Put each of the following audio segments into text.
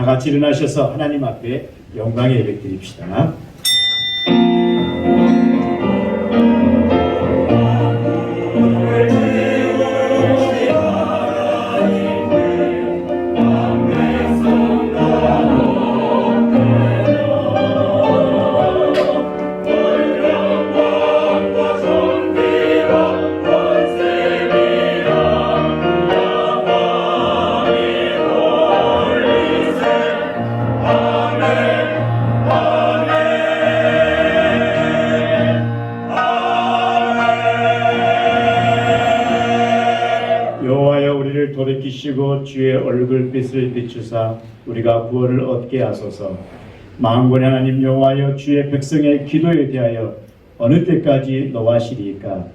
다 같이 일어나셔서 하나님 앞에 영광의 예배 드립시다. 돌이키시고 주의 얼굴빛을 비추사 우리가 구원을 얻게 하소서. 만군의 하나님 여호와여, 주의 백성의 기도에 대하여 어느 때까지 노하시리이까?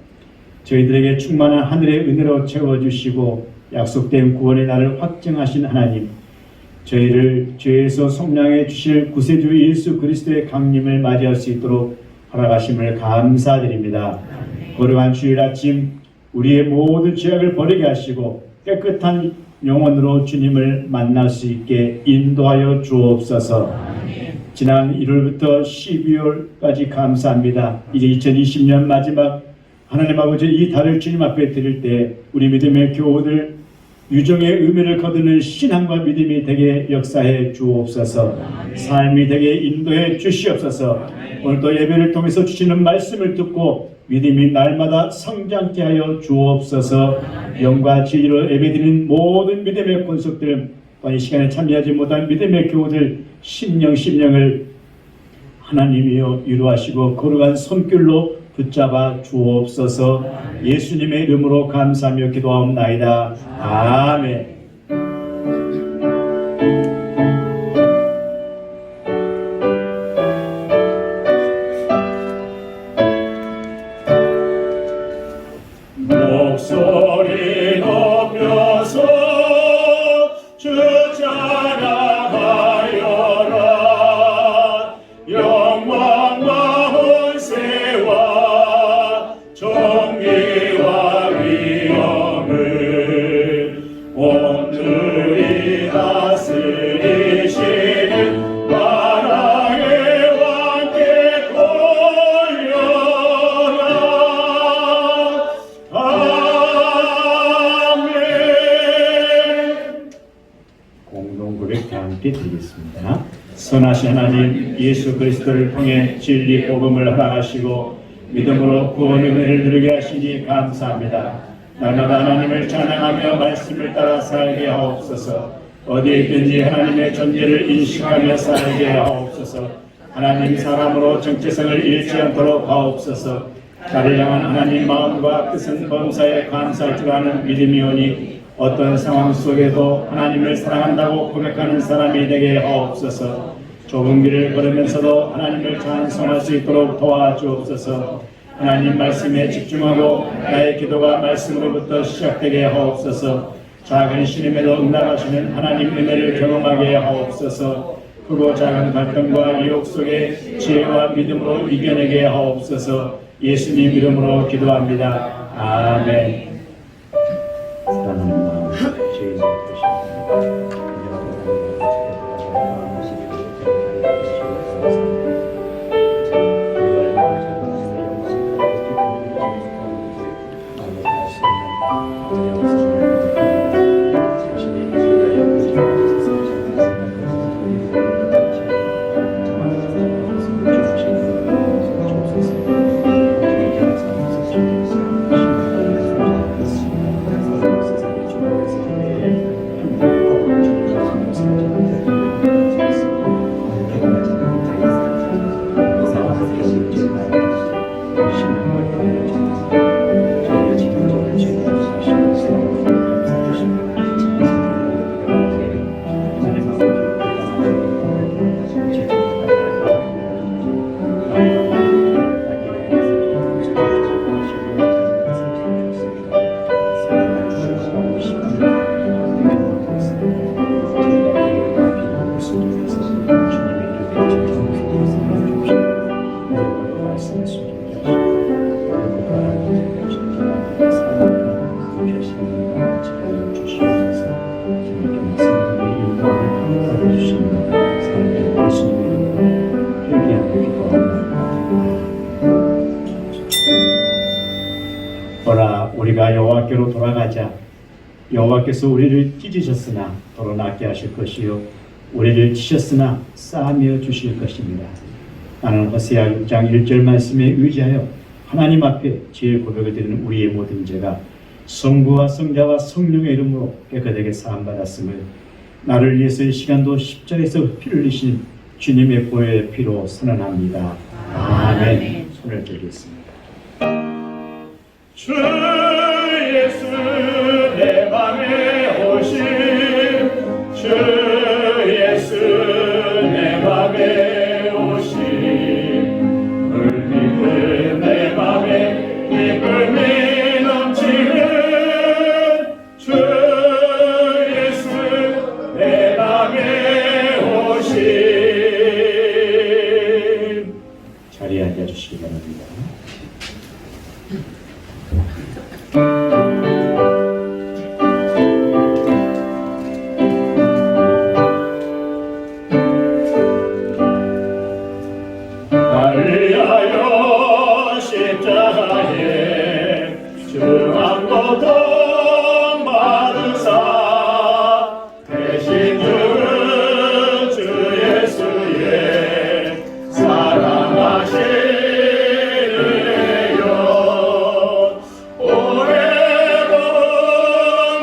저희들에게 충만한 하늘의 은혜로 채워주시고 약속된 구원의 날을 확증하신 하나님, 저희를 죄에서 속량해 주실 구세주 예수 그리스도의 강림을 맞이할 수 있도록 허락하심을 감사드립니다. 거룩한 주일 아침 우리의 모든 죄악을 버리게 하시고 깨끗한 영혼으로 주님을 만날 수 있게 인도하여 주옵소서. 지난 1월부터 12월까지 감사합니다. 이제 2020년 마지막 하나님 아버지 이 달을 주님 앞에 드릴 때 우리 믿음의 교우들 유정의 의미를 거두는 신앙과 믿음이 되게 역사해 주옵소서. 삶이 되게 인도해 주시옵소서. 오늘도 예배를 통해서 주시는 말씀을 듣고 믿음이 날마다 성장케 하여 주옵소서. 영과 진리로 예배드리는 모든 믿음의 권속들, 이 시간에 참여하지 못한 믿음의 교우들 심령을 하나님이여 위로하시고 거룩한 손길로 붙잡아 주옵소서. 예수님의 이름으로 감사하며 기도하옵나이다. 아멘. 목소리 높여서 주 찬양하여라. 영광과 권세와 정의와 위엄을 온전히 다스리시는 만왕의 왕께 돌려라. 공동고백 다 함께 드리겠습니다. 선하신 하나님, 예수 그리스도를 통해 진리 복음을 허락하시고 믿음으로 구원의 은혜를 누리게 하시니 감사합니다. 날마다 하나님을 찬양하며 말씀을 따라 살게 하옵소서. 어디에 있든지 하나님의 존재를 인식하며 살게 하옵소서. 하나님 사람으로 정체성을 잃지 않도록 하옵소서. 나를 향한 하나님 마음과 뜻은 범사에 감사할 줄 아는 믿음이 오니 어떤 상황 속에도 하나님을 사랑한다고 고백하는 사람이 되게 하옵소서. 좁은 길을 걸으면서도 하나님을 찬송할 수 있도록 도와주옵소서. 하나님 말씀에 집중하고 나의 기도가 말씀으로부터 시작되게 하옵소서. 작은 시름에도 응답하시는 하나님 은혜를 경험하게 하옵소서. 크고 작은 갈등과 유혹 속에 지혜와 믿음으로 이겨내게 하옵소서. 예수님 이름으로 기도합니다. 아멘. 사랑하는 마음, 주의 주님의 삶을 예수님의 이름으로 회개하며 기도합니다. 보라, 우리가 여호와께로 돌아가자. 여호와께서 우리를 찢으셨으나 도로 낫게 하실 것이요 우리를 치셨으나 싸매어 주실 것입니다. 나는 호세아 6장 1절 말씀에 의지하여 하나님 앞에 죄의 고백을 드리는 우리의 모든 죄가 성부와 성자와 성령의 이름으로 깨끗하게 사함받았음을 나를 위해서 이 시간도 십자가에서 피를 흘리신 주님의 보혈의 피로 선언합니다. 아멘. 손을 들겠습니다. 주 예수 내 맘에 오신 주 예수 내 맘에 오신 흘리는 내 맘에 기쁨이 넘치는 주 예수 내 맘에 오신 자리에 앉아주시기 바랍니다. 나를 위하여 십자가에 중한 고통 받으사 대신 주는 주 예수의 사랑하시느요 오래본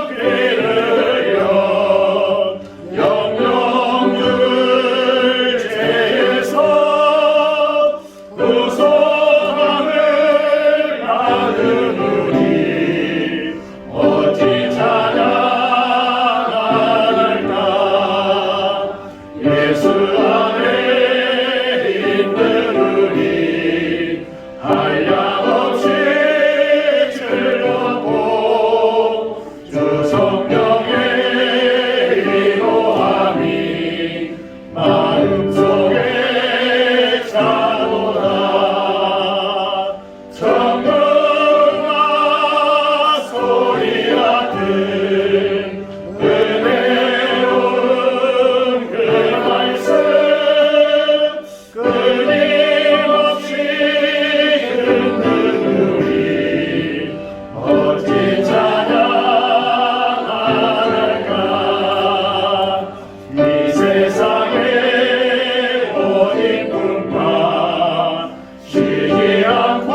피를요 영영 줄 죄에서 구속함을 받으니 어찌 찬양할까 예수 안에 힘들으니 한량없이 즐겁고 주 성령의 위로함이 마음속에 차도다 정금과 소리 같은 은혜로운 그 말씀 끊임없이 듣는 우리 어찌 찬양할까 이 세상에 모든 분파 쉬지 않고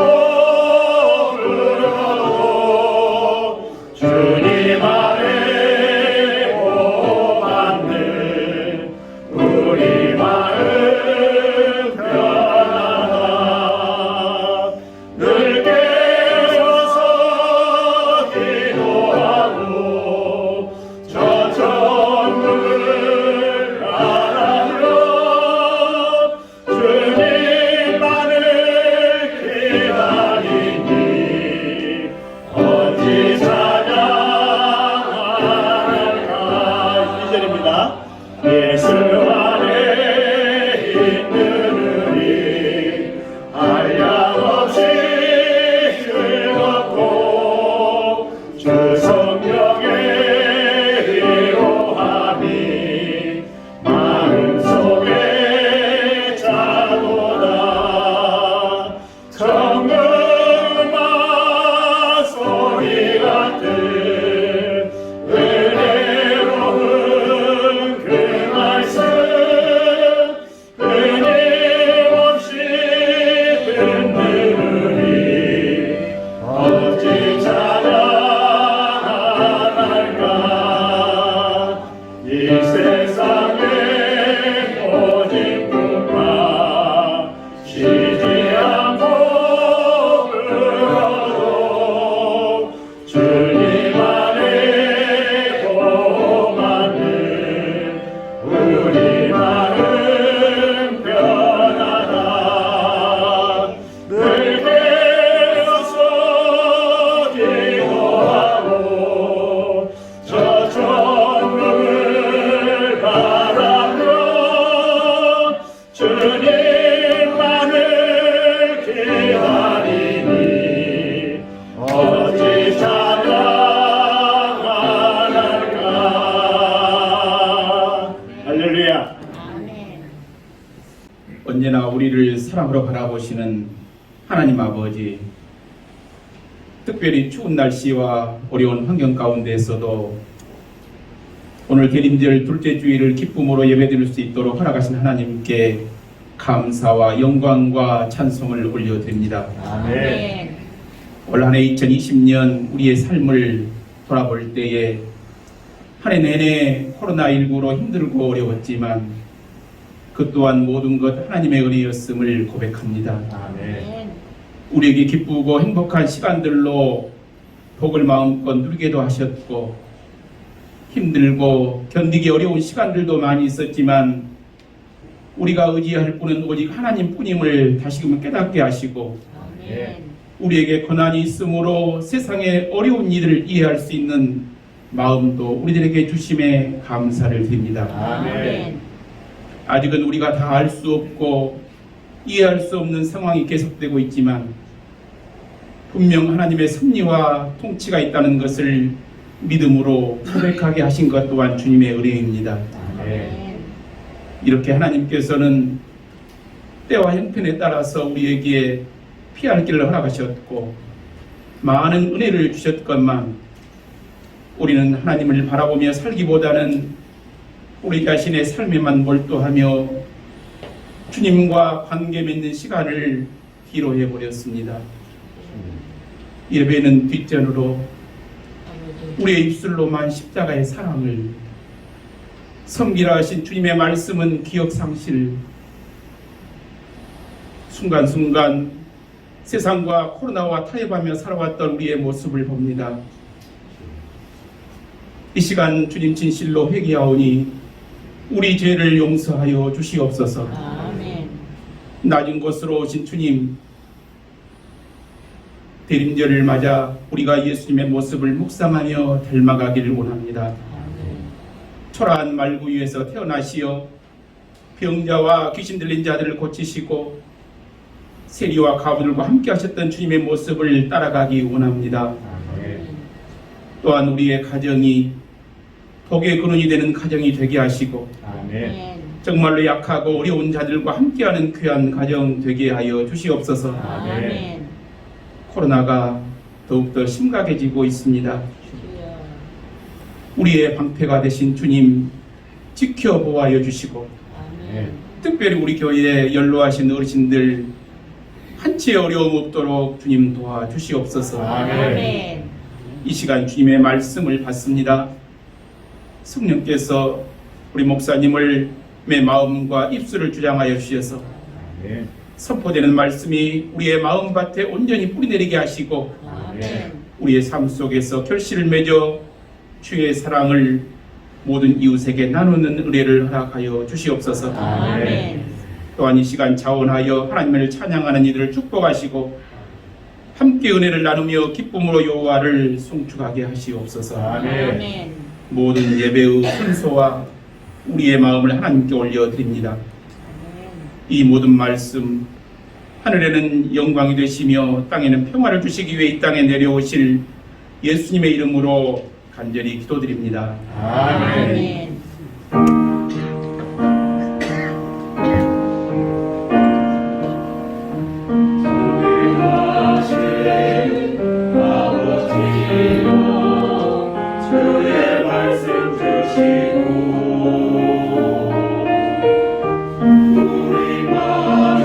부르도 주님 안에 보호받는 우리 마음 편하다 늘 깨어서 기도하고 저 천국을 알아요 주님만을 기다리니 어찌 찬양할까 2절입니다. 예수 안에 언제나 우리를 사랑으로 바라보시는 하나님 아버지, 특별히 추운 날씨와 어려운 환경 가운데에서도 오늘 대림절 둘째 주일을 기쁨으로 예배드릴 수 있도록 허락하신 하나님께 감사와 영광과 찬송을 올려드립니다. 아멘. 올 한 해 2020년 우리의 삶을 돌아볼 때에 한 해 내내 코로나19로 힘들고 어려웠지만 그 또한 모든 것 하나님의 은혜였음을 고백합니다. 아멘. 우리에게 기쁘고 행복한 시간들로 복을 마음껏 누리게도 하셨고 힘들고 견디기 어려운 시간들도 많이 있었지만 우리가 의지할 분은 오직 하나님뿐임을 다시금 깨닫게 하시고 우리에게 고난이 있으므로 세상의 어려운 일을 이해할 수 있는 마음도 우리들에게 주심에 감사를 드립니다. 아멘. 아직은 우리가 다 알 수 없고 이해할 수 없는 상황이 계속되고 있지만 분명 하나님의 섭리와 통치가 있다는 것을 믿음으로 고백하게 하신 것 또한 주님의 은혜입니다. 아멘. 이렇게 하나님께서는 때와 형편에 따라서 우리에게 피할 길을 허락하셨고 많은 은혜를 주셨건만 우리는 하나님을 바라보며 살기보다는 우리 자신의 삶에만 몰두하며 주님과 관계 맺는 시간을 뒤로 해버렸습니다. 예배는 뒷전으로 우리의 입술로만 십자가의 사랑을, 섬기라 하신 주님의 말씀은 기억상실, 순간순간 세상과 코로나와 타협하며 살아왔던 우리의 모습을 봅니다. 이 시간 주님 진실로 회개하오니 우리 죄를 용서하여 주시옵소서. 아멘. 낮은 곳으로 오신 주님, 대림절을 맞아 우리가 예수님의 모습을 묵상하며 닮아가기를 원합니다. 초라한 말구 위에서 태어나시어 병자와 귀신 들린 자들을 고치시고 세리와 가부들과 함께 하셨던 주님의 모습을 따라가기 원합니다. 또한 우리의 가정이 복의 근원이 되는 가정이 되게 하시고 아멘. 정말로 약하고 어려운 자들과 함께하는 귀한 가정 되게 하여 주시옵소서. 아멘. 코로나가 더욱더 심각해지고 있습니다. 우리의 방패가 되신 주님 지켜보아여 주시고 아멘. 특별히 우리 교회에 연로하신 어르신들 한치의 어려움 없도록 주님 도와주시옵소서. 아멘. 이 시간 주님의 말씀을 받습니다. 성령께서 우리 목사님을 내 마음과 입술을 주장하여 주셔서 아멘. 선포되는 말씀이 우리의 마음밭에 온전히 뿌리내리게 하시고 아멘. 우리의 삶 속에서 결실을 맺어 주의 사랑을 모든 이웃에게 나누는 은혜를 허락하여 주시옵소서. 아멘. 또한 이 시간 자원하여 하나님을 찬양하는 이들을 축복하시고 함께 은혜를 나누며 기쁨으로 여호와를 송축하게 하시옵소서. 아멘. 모든 예배의 순서와 우리의 마음을 하나님께 올려드립니다. 이 모든 말씀 하늘에는 영광이 되시며 땅에는 평화를 주시기 위해 이 땅에 내려오실 예수님의 이름으로 간절히 기도드립니다. 아멘. 아멘. 주의 말씀 주시고 우리 마음에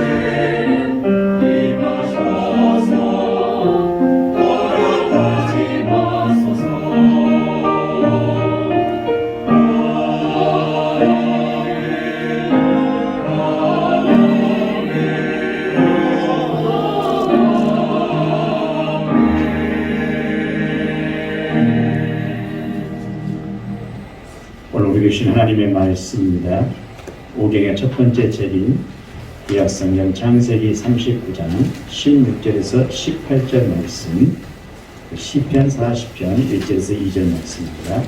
임하셔서 걸어가지 마소서. 오늘 우리 주신 하나님의 말씀입니다. 오경의 첫 번째 책인 구약성경 창세기 39장 16절에서 18절 말씀, 시편 40편 1절에서 2절 말씀입니다.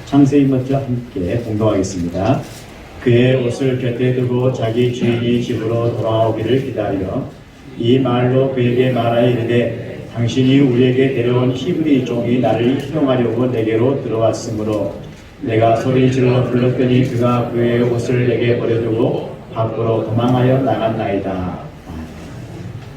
창세기 먼저 함께 봉독하겠습니다. 그의 옷을 곁에 두고 자기 주인이 집으로 돌아오기를 기다려 이 말로 그에게 말하여 이르되 당신이 우리에게 데려온 히브리 종이 나를 희롱하려고 내게로 들어왔으므로 내가 소리 질러 불렀더니 그가 그의 옷을 내게 버려두고 밖으로 도망하여 나갔나이다.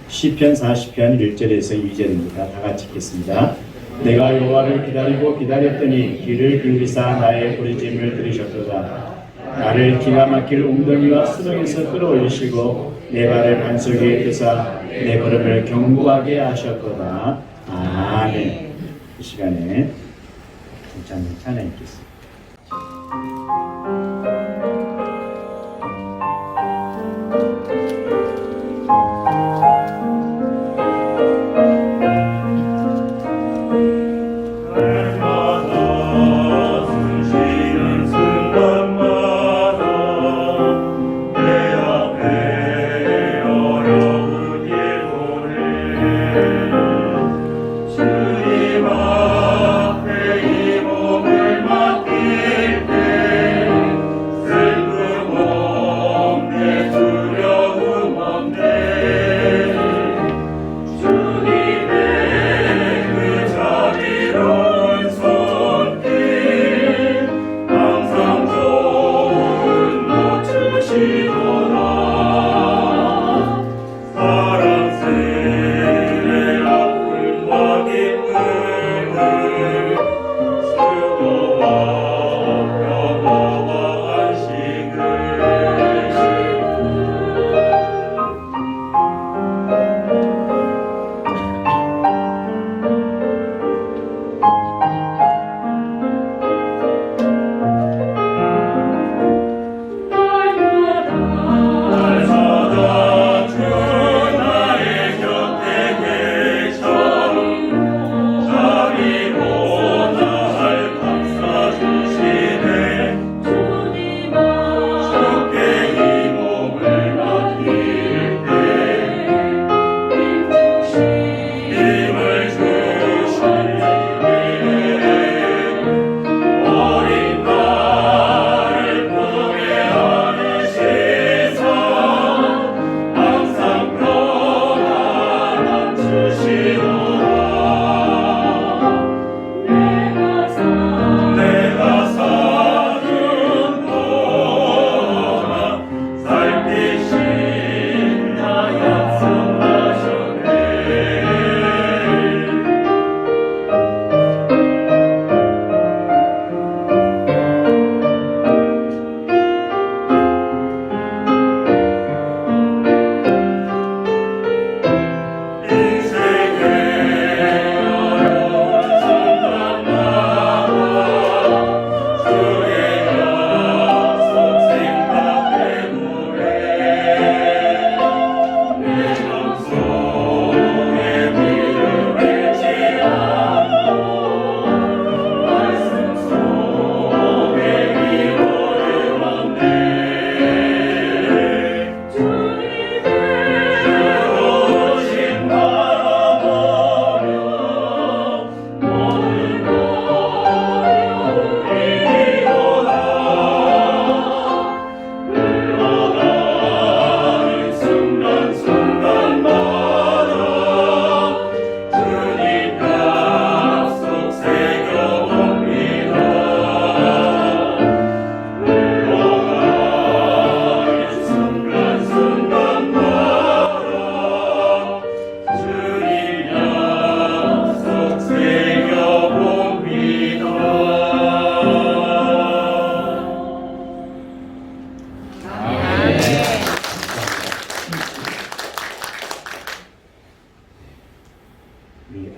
시편 40편 1절에서 2절입니다. 다 같이 읽겠습니다. 내가 여호와를 기다리고 기다렸더니 귀를 기울이사 나의 부르짖음을 들으셨도다. 나를 기가 막힐 웅덩이와 수렁에서 끌어올리시고 내 발을 반석에 드사 내 걸음을 견고하게 하셨도다. 아멘. 이 시간에 찬양 읽겠습니다.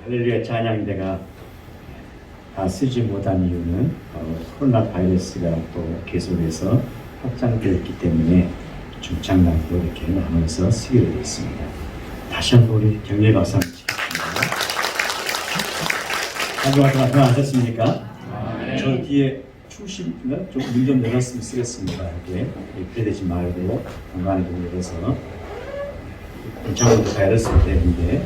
할렐루야 찬양대가 다 쓰지 못한 이유는 바로 코로나 바이러스가 또 계속해서 확장되었기 때문에 중창단도 이렇게 나눠서 쓰기로 되었습니다. 다시 한번 우리 경례 박수 한번 치겠습니다. 한 주간 동안 평안하셨습니까? 저 뒤에 출신인가? 좀문좀 열었으면 쓰겠습니다. 이렇게 폐되지 말고 공간을 좀 열어서 중창단도 바이러스 때문에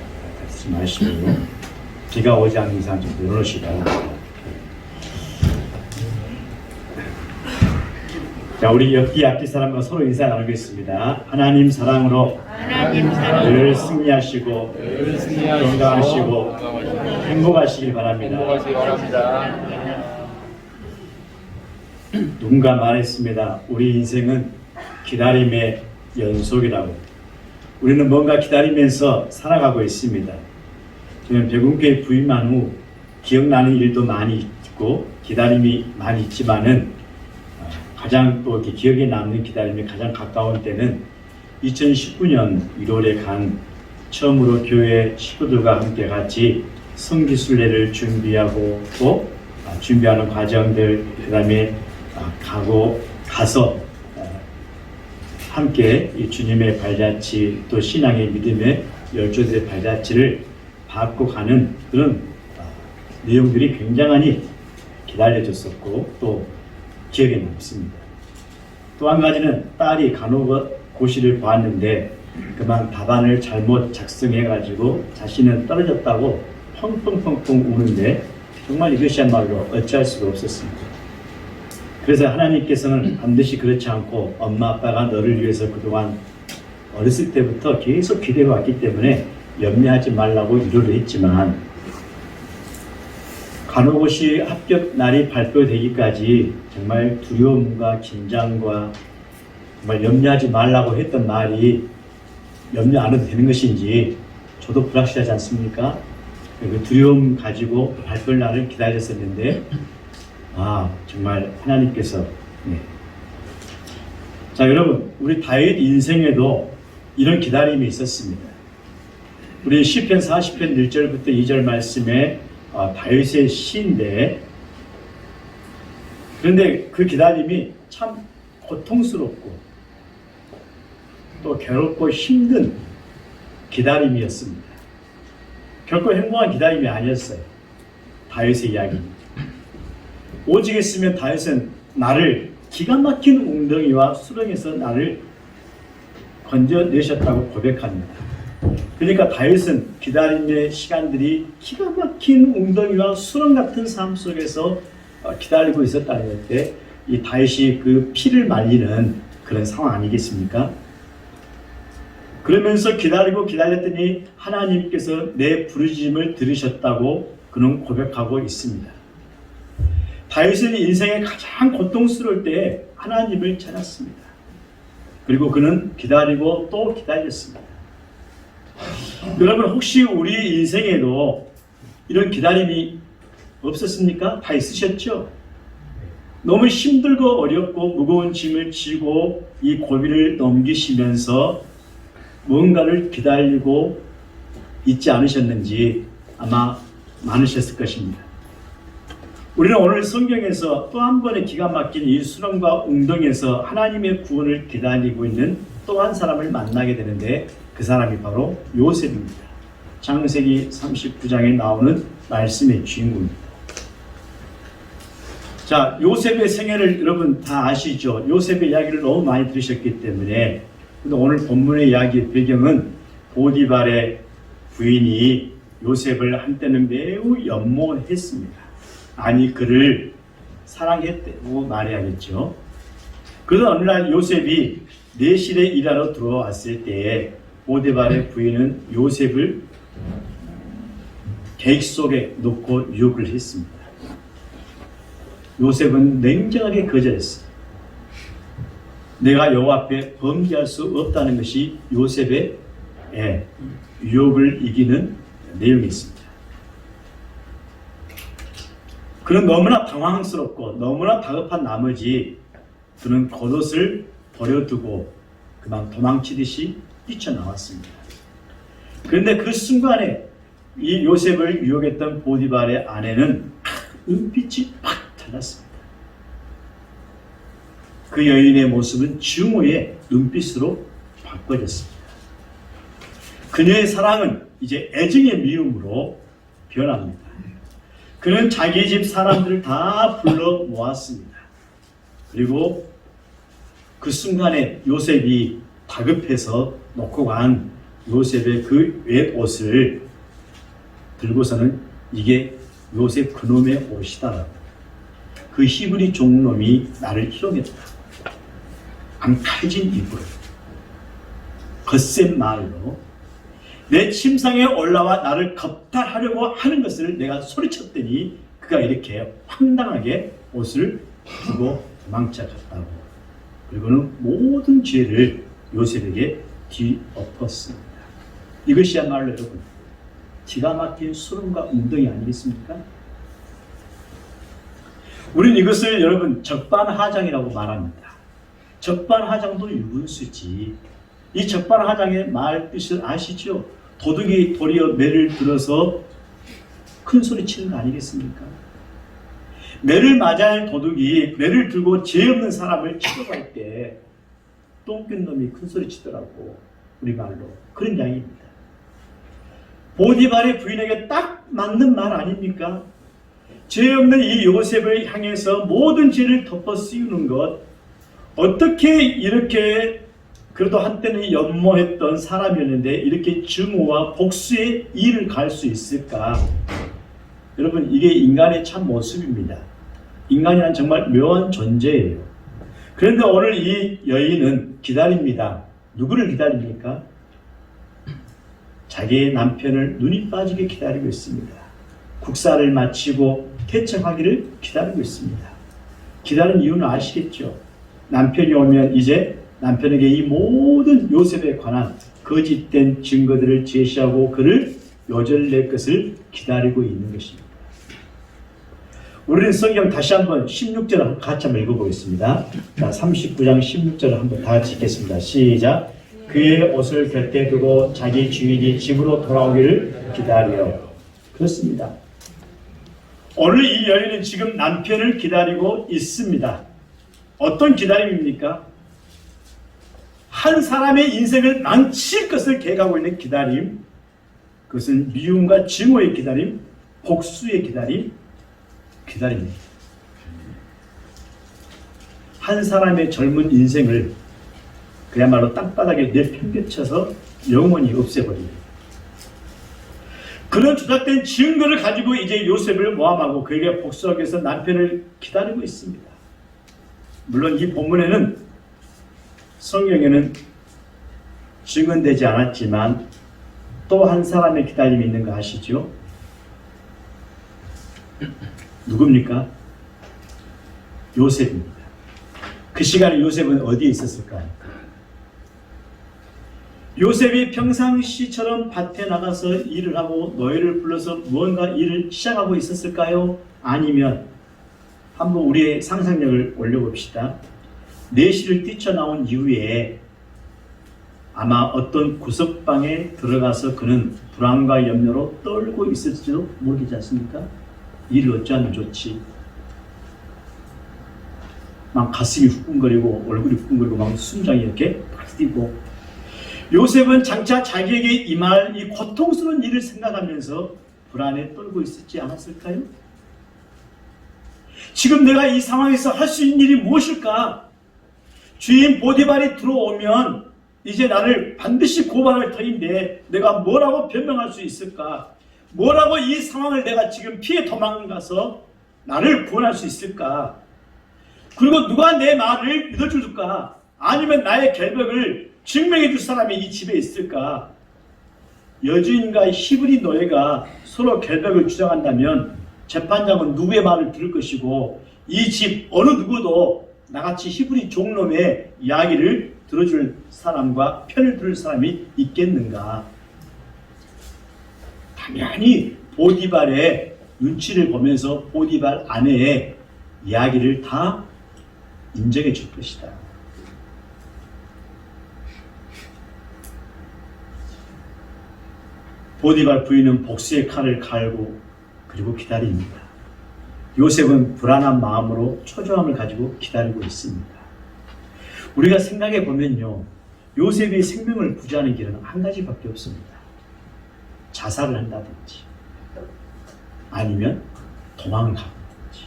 쓰지 마시고 비가 오지 않는 이상 좀 열어놓으시기 바랍니다. 자, 우리 옆뒤 앞뒤 사람과 서로 인사 나누겠습니다. 하나님 사랑으로 늘 승리하시고 건강하시고 행복하시길 바랍니다. 누군가 말했습니다. 우리 인생은 기다림의 연속이라고. 우리는 뭔가 기다리면서 살아가고 있습니다. 저는 백운교회 부임한 후 기억나는 일도 많이 있고 기다림이 많이 있지만은 가장 또 이렇게 기억에 남는 기다림이 가장 가까운 때는 2019년 1월에 간 처음으로 교회 식구들과 함께 같이 성기순례를 준비하고 또 준비하는 과정들, 그 다음에 가서 함께 이 주님의 발자취 또 신앙의 믿음의 열조들의 발자취를 밟고 가는 그런 내용들이 굉장히 기다려졌었고 또 기억에 남습니다. 또 한 가지는 딸이 간호고시를 보았는데 그만 답안을 잘못 작성해가지고 자신은 떨어졌다고 펑펑펑펑 우는데 정말 이것이야말로 어찌할 수가 없었습니다. 그래서 하나님께서는 반드시 그렇지 않고 엄마 아빠가 너를 위해서 그동안 어렸을 때부터 계속 기대해 왔기 때문에 염려하지 말라고 위로를 했지만 간호고시 합격 날이 발표되기까지 정말 두려움과 긴장과 정말 염려하지 말라고 했던 말이 염려 안 해도 되는 것인지 저도 불확실하지 않습니까? 그 두려움 가지고 발표 날을 기다렸었는데 정말 하나님께서 자 여러분 우리 다윗 인생에도 이런 기다림이 있었습니다. 우리 시편 40편 1절부터 2절 말씀에 다윗의 시인데 그런데 그 기다림이 참 고통스럽고 또 괴롭고 힘든 기다림이었습니다. 결코 행복한 기다림이 아니었어요. 다윗의 이야기입니다. 오직 했으면 다윗은 나를 기가 막힌 웅덩이와 수렁에서 나를 건져내셨다고 고백합니다. 그러니까 다윗은 기다림의 시간들이 기가 막힌 웅덩이와 수렁 같은 삶 속에서 기다리고 있었다는 때 이 다윗이 그 피를 말리는 그런 상황 아니겠습니까? 그러면서 기다렸더니 하나님께서 내 부르짖음을 들으셨다고 그는 고백하고 있습니다. 다윗은 인생의 가장 고통스러울 때 하나님을 찾았습니다. 그리고 그는 기다리고 또 기다렸습니다. 여러분 혹시 우리 인생에도 이런 기다림이 없었습니까? 다 있으셨죠? 너무 힘들고 어렵고 무거운 짐을 지고 이 고비를 넘기시면서 뭔가를 기다리고 있지 않으셨는지 아마 많으셨을 것입니다. 우리는 오늘 성경에서 또 한 번의 기가 막힌 이 수렁과 웅덩이에서 하나님의 구원을 기다리고 있는 또 한 사람을 만나게 되는데 그 사람이 바로 요셉입니다. 창세기 39장에 나오는 말씀의 주인공입니다. 자, 요셉의 생애를 여러분 다 아시죠? 요셉의 이야기를 너무 많이 들으셨기 때문에 근데 오늘 본문의 이야기의 배경은 보디발의 부인이 요셉을 한때는 매우 연모했습니다. 아니 그를 사랑했다고 말해야겠죠. 그러다 어느 날 요셉이 내실에 일하러 들어왔을 때에 보디발의 부인은 요셉을 계획 속에 놓고 유혹을 했습니다. 요셉은 냉정하게 거절했어요. 내가 여호와 앞에 범죄할 수 없다는 것이 요셉의 유혹을 이기는 내용이 있습니다. 그는 너무나 당황스럽고 너무나 다급한 나머지 그는 겉옷을 버려두고 그만 도망치듯이 뛰쳐나왔습니다. 그런데 그 순간에 이 요셉을 유혹했던 보디발의 아내는 눈빛이 팍 달랐습니다. 그 여인의 모습은 증오의 눈빛으로 바꿔졌습니다. 그녀의 사랑은 이제 애증의 미움으로 변합니다. 그는 자기 집 사람들을 다 불러 모았습니다. 그리고 그 순간에 요셉이 다급해서 놓고 간 요셉의 그 웹옷을 들고서는 이게 요셉 그놈의 옷이다라고. 그 히브리 종놈이 나를 희롱했다. 앙탈진 입으로 거센 말로 내 침상에 올라와 나를 겁탈하려고 하는 것을 내가 소리쳤더니 그가 이렇게 황당하게 옷을 두고 도망쳐갔다고 그리고는 모든 죄를 요셉에게 뒤엎었습니다. 이것이야말로 여러분 기가 막힌 수렁과 웅덩이 아니겠습니까? 우리는 이것을 여러분 적반하장이라고 말합니다. 적반하장도 유분수지. 이 적반하장의 말 뜻을 아시죠? 도둑이 도리어 매를 들어서 큰 소리 치는 거 아니겠습니까? 매를 맞아야 할 도둑이 매를 들고 죄 없는 사람을 치러 갈 때 똥낀 놈이 큰 소리 치더라고. 우리말로. 그런 양입니다. 보디발의 부인에게 딱 맞는 말 아닙니까? 죄 없는 이 요셉을 향해서 모든 죄를 덮어 씌우는 것, 어떻게 이렇게 그래도 한때는 연모했던 사람이었는데 이렇게 증오와 복수의 일을 갈 수 있을까? 여러분 이게 인간의 참 모습입니다. 인간이란 정말 묘한 존재예요. 그런데 오늘 이 여인은 기다립니다. 누구를 기다립니까? 자기의 남편을 눈이 빠지게 기다리고 있습니다. 국사를 마치고 퇴청하기를 기다리고 있습니다. 기다리는 이유는 아시겠죠? 남편이 오면 이제 남편에게 이 모든 요셉에 관한 거짓된 증거들을 제시하고 그를 요절낼 것을 기다리고 있는 것입니다. 우리는 성경 다시 한번 16절을 같이 한번 읽어보겠습니다. 자, 39장 16절을 한번 다 같이 읽겠습니다. 시작. 그의 옷을 곁에 두고 자기 주인이 집으로 돌아오기를 기다려. 그렇습니다. 오늘 이 여인은 지금 남편을 기다리고 있습니다. 어떤 기다림입니까? 한 사람의 인생을 망칠 것을 계획하고 있는 기다림. 그것은 미움과 증오의 기다림, 복수의 기다림입니다. 한 사람의 젊은 인생을 그야말로 땅바닥에 내팽개쳐서 영원히 없애버립니다. 그런 조작된 증거를 가지고 이제 요셉을 모함하고 그에게 복수하기 위해서 남편을 기다리고 있습니다. 물론 이 본문에는 성경에는 증언되지 않았지만 또 한 사람의 기다림이 있는 거 아시죠? 누굽니까? 요셉입니다. 그 시간에 요셉은 어디에 있었을까요? 요셉이 평상시처럼 밭에 나가서 일을 하고 노예를 불러서 무언가 일을 시작하고 있었을까요? 아니면 한번 우리의 상상력을 올려봅시다. 내실을 뛰쳐나온 이후에 아마 어떤 구석방에 들어가서 그는 불안과 염려로 떨고 있을지도 모르지 않습니까? 일을 어찌하면 좋지. 막 가슴이 후끈거리고 얼굴이 후끈거리고 막 숨장이 이렇게 팍 뛰고 요셉은 장차 자기에게 임할 이 고통스러운 일을 생각하면서 불안에 떨고 있었지 않았을까요? 지금 내가 이 상황에서 할 수 있는 일이 무엇일까? 주인 보디발이 들어오면 이제 나를 반드시 고발할 터인데 내가 뭐라고 변명할 수 있을까? 뭐라고 이 상황을 내가 지금 피해 도망가서 나를 구원할 수 있을까? 그리고 누가 내 말을 믿어줄까? 아니면 나의 결백을 증명해 줄 사람이 이 집에 있을까? 여주인과 히브리 노예가 서로 결백을 주장한다면 재판장은 누구의 말을 들을 것이고 이 집 어느 누구도 나같이 히브리 종놈의 이야기를 들어줄 사람과 편을 들을 사람이 있겠는가? 당연히 보디발의 눈치를 보면서 보디발 아내의 이야기를 다 인정해 줄 것이다. 보디발 부인은 복수의 칼을 갈고 그리고 기다립니다. 요셉은 불안한 마음으로 초조함을 가지고 기다리고 있습니다. 우리가 생각해 보면요, 요셉의 생명을 구제하는 길은 한 가지밖에 없습니다. 자살을 한다든지 아니면 도망을 가든지.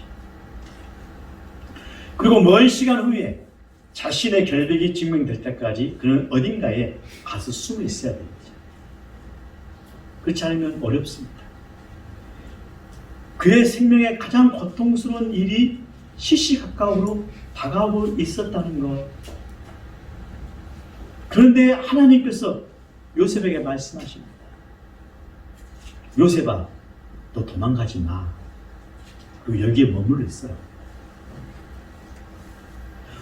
그리고 먼 시간 후에 자신의 결백이 증명될 때까지 그는 어딘가에 가서 숨어 있어야 됩니다. 그렇지 않으면 어렵습니다. 그의 생명에 가장 고통스러운 일이 시시각각으로 다가오고 있었다는 것. 그런데 하나님께서 요셉에게 말씀하십니다. 요셉아, 너 도망가지 마. 그리고 여기에 머물러 있어라.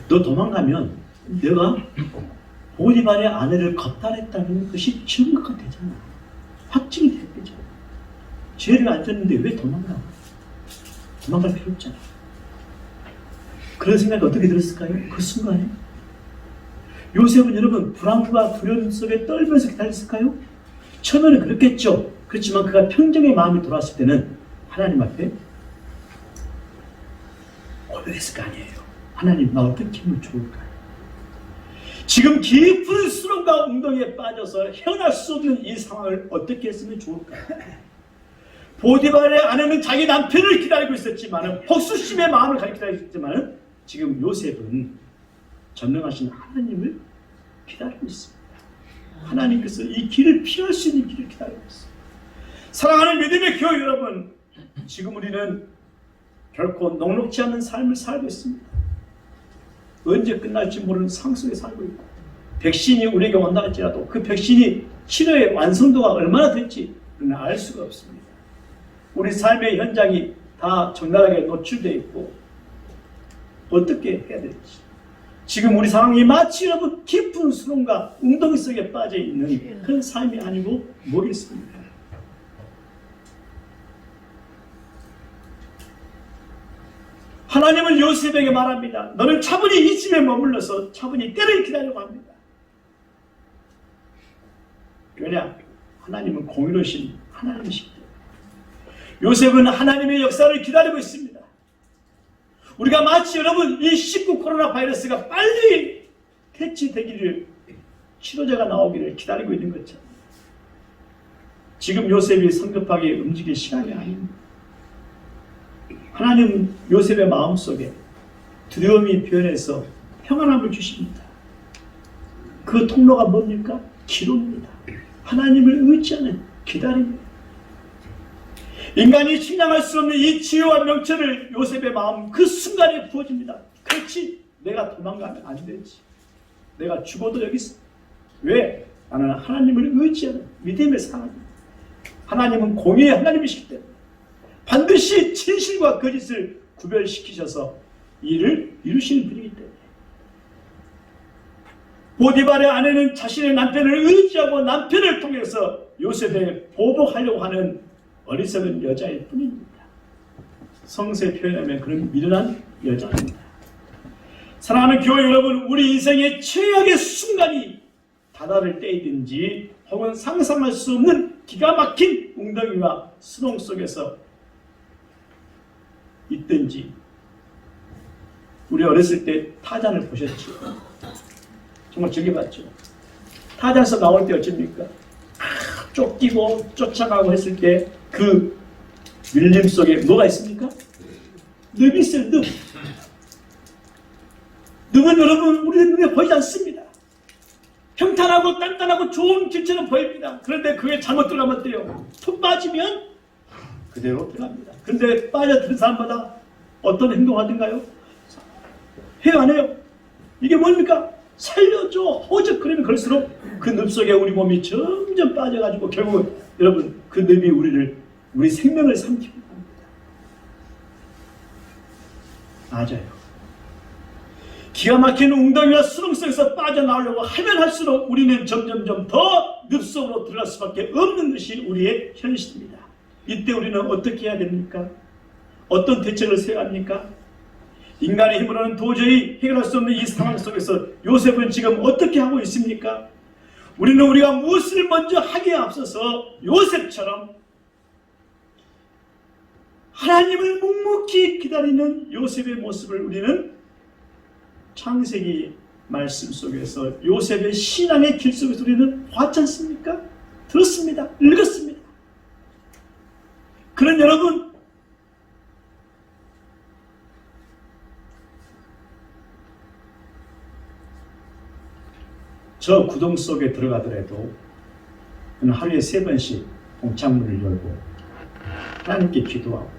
너 도망가면 내가 보디발의 아내를 겁탈했다는 것이 증거가 되잖아. 확증이 되죠. 죄를 안 졌는데 왜 도망가? 도망갈 필요 없잖아. 그런 생각이 어떻게 들었을까요? 그 순간에 요셉은 여러분 불안과 두려움 속에 떨면서 기다렸을까요? 처음에는 그렇겠죠. 그렇지만 그가 평정의 마음이 돌아왔을 때는 하나님 앞에 고백했을 거 아니에요. 하나님, 나 어떻게 하면 좋을까요? 지금 깊은 수렁과 웅덩이에 빠져서 헤어날 수 없는 이 상황을 어떻게 했으면 좋을까요? 보디발의 아내는 자기 남편을 기다리고 있었지만, 복수심의 마음을 기다리고 있었지만, 지금 요셉은 전능하신 하나님을 기다리고 있습니다. 하나님께서 이 길을 피할 수 있는 길을 기다리고 있습니다. 사랑하는 믿음의 교회 여러분, 지금 우리는 결코 녹록지 않는 삶을 살고 있습니다. 언제 끝날지 모르는 상황 속에 살고 있고, 백신이 우리에게 온다 할지라도 그 백신이 치료의 완성도가 얼마나 될지 우리는 알 수가 없습니다. 우리 삶의 현장이 다 적나라하게 노출되어 있고 어떻게 해야 될지, 지금 우리 상황이 마치 여러분 깊은 수렁과 웅덩이 속에 빠져 있는 그런 삶이 아니고 뭐겠습니까? 하나님은 요셉에게 말합니다. 너는 차분히 이 집에 머물러서 차분히 때를 기다리고 합니다. 왜냐? 하나님은 공의로우신 하나님이시기 때문에. 요셉은 하나님의 역사를 기다리고 있습니다. 우리가 마치 여러분 이 19 코로나 바이러스가 빨리 퇴치되기를, 치료제가 나오기를 기다리고 있는 것처럼 지금 요셉이 성급하게 움직일 시간이 아닙니다. 하나님은 요셉의 마음속에 두려움이 변해서 평안함을 주십니다. 그 통로가 뭡니까? 기도입니다. 하나님을 의지하는 기다림입니다. 인간이 측량할 수 없는 이 지혜와 명철을 요셉의 마음 그 순간에 부어집니다. 그렇지, 내가 도망가면 안 되지. 내가 죽어도 여기 있어. 왜? 나는 하나님을 의지하는 믿음의 사람입니다. 하나님은 공의의 하나님이시기 때문에 반드시 진실과 거짓을 구별시키셔서 일을 이루시는 분이기 때문에. 보디발의 아내는 자신의 남편을 의지하고 남편을 통해서 요셉에 보복하려고 하는 어리석은 여자일 뿐입니다. 성서에 표현하면 그런 미련한 여자입니다. 사랑하는 교회 여러분, 우리 인생의 최악의 순간이 다다를 때이든지 혹은 상상할 수 없는 기가 막힌 웅덩이와 수렁 속에서 있든지, 우리 어렸을 때 타잔을 보셨죠? 정말 즐겨봤죠? 타잔에서 나올 때 어쩝니까? 쫓기고 쫓아가고 했을 때 그 밀림 속에 뭐가 있습니까? 늪이 있어요. 늪. 늪은 여러분 우리의 눈에 보이지 않습니다. 평탄하고 단단하고 좋은 길처럼 보입니다. 그런데 그게 잘못 들어가면 어때요? 툭 빠지면 그대로 들어갑니다. 그런데 빠져든 사람마다 어떤 행동하든가요? 해요 안 해요? 이게 뭡니까? 살려줘, 호적거리면 그럴수록 그 늪 속에 우리 몸이 점점 빠져가지고 결국 여러분 그 늪이 우리 생명을 삼키고 합니다. 맞아요. 기가 막힌 웅덩이와 수렁 속에서 빠져나오려고 하면 할수록 우리는 점점점 더 늪 속으로 들어갈 수밖에 없는 것이 우리의 현실입니다. 이때 우리는 어떻게 해야 됩니까? 어떤 대책을 세워야 합니까? 인간의 힘으로는 도저히 해결할 수 없는 이 상황 속에서 요셉은 지금 어떻게 하고 있습니까? 우리는 우리가 무엇을 먼저 하기에 앞서서 요셉처럼 하나님을 묵묵히 기다리는 요셉의 모습을 우리는 창세기 말씀 속에서 요셉의 신앙의 길 속에서 우리는 봤지 않습니까? 들었습니다. 읽었습니다. 그런 여러분, 저 구덩 속에 들어가더라도 그는 하루에 3번씩 동창문을 열고 하나님께 기도하고,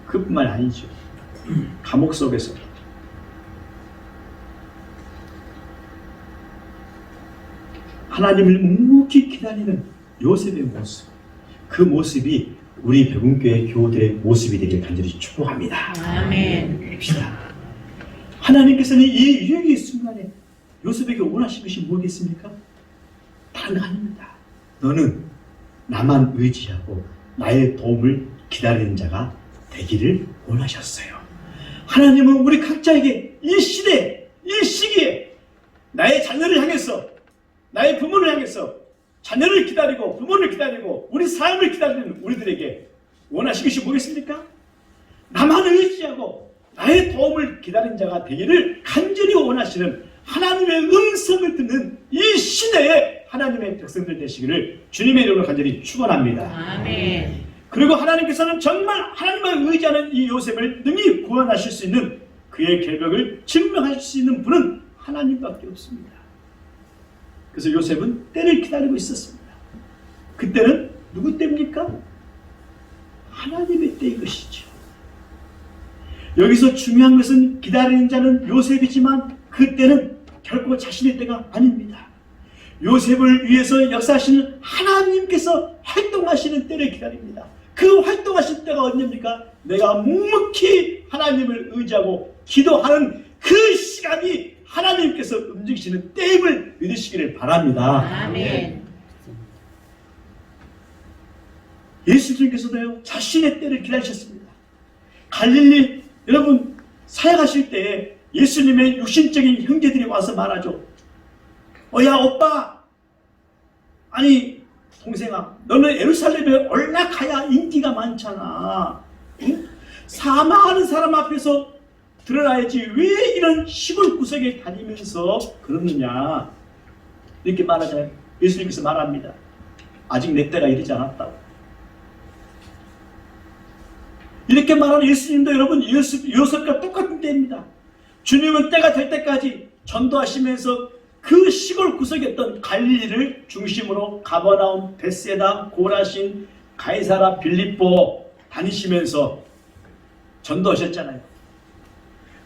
그뿐만 아니죠. 감옥 속에서 하나님을 묵묵히 기다리는 요셉의 모습, 그 모습이 우리 백운교회 교우들의 모습이 되길 간절히 축복합니다. 아멘. 봅시다. 하나님께서는 이 위기 순간에 요셉에게 원하신 것이 뭐겠습니까? 다른 거 아닙니다. 너는 나만 의지하고 나의 도움을 기다리는 자가 되기를 원하셨어요. 하나님은 우리 각자에게 이 시대, 이 시기에 나의 자녀를 향해서, 나의 부모를 향해서 자녀를 기다리고 부모를 기다리고 우리 삶을 기다리는 우리들에게 원하신 것이 뭐겠습니까? 나만 의지하고 나의 도움을 기다리는 자가 되기를 간절히 원하시는 하나님의 음성을 듣는 이 시대에 하나님의 백성들 되시기를 주님의 이름으로 간절히 축원합니다. 아멘. 그리고 하나님께서는 정말 하나님을 의지하는 이 요셉을 능히 구원하실 수 있는 그의 계획을 증명하실 수 있는 분은 하나님밖에 없습니다. 그래서 요셉은 때를 기다리고 있었습니다. 그때는 누구 때입니까? 하나님의 때인 것이죠. 여기서 중요한 것은 기다리는 자는 요셉이지만 그 때는 결코 자신의 때가 아닙니다. 요셉을 위해서 역사하시는 하나님께서 활동하시는 때를 기다립니다. 그 활동하실 때가 언제입니까? 내가 묵묵히 하나님을 의지하고 기도하는 그 시간이 하나님께서 움직이시는 때임을 믿으시기를 바랍니다. 아멘. 예수님께서도요 자신의 때를 기다리셨습니다. 갈릴리 여러분 사역하실 때 예수님의 육신적인 형제들이 와서 말하죠. 야 오빠, 아니 동생아, 너는 예루살렘에 올라가야 인기가 많잖아. 응? 사망하는 사람 앞에서 드러나야지 왜 이런 시골 구석에 다니면서 그러느냐, 이렇게 말하잖아요. 예수님께서 말합니다. 아직 내 때가 이르지 않았다고. 이렇게 말하는 예수님도 여러분 요셉과 똑같은 때입니다. 주님은 때가 될 때까지 전도하시면서 그 시골 구석이었던 갈릴리를 중심으로 가버나움, 벳세다, 고라신, 가이사라, 빌립보 다니시면서 전도하셨잖아요.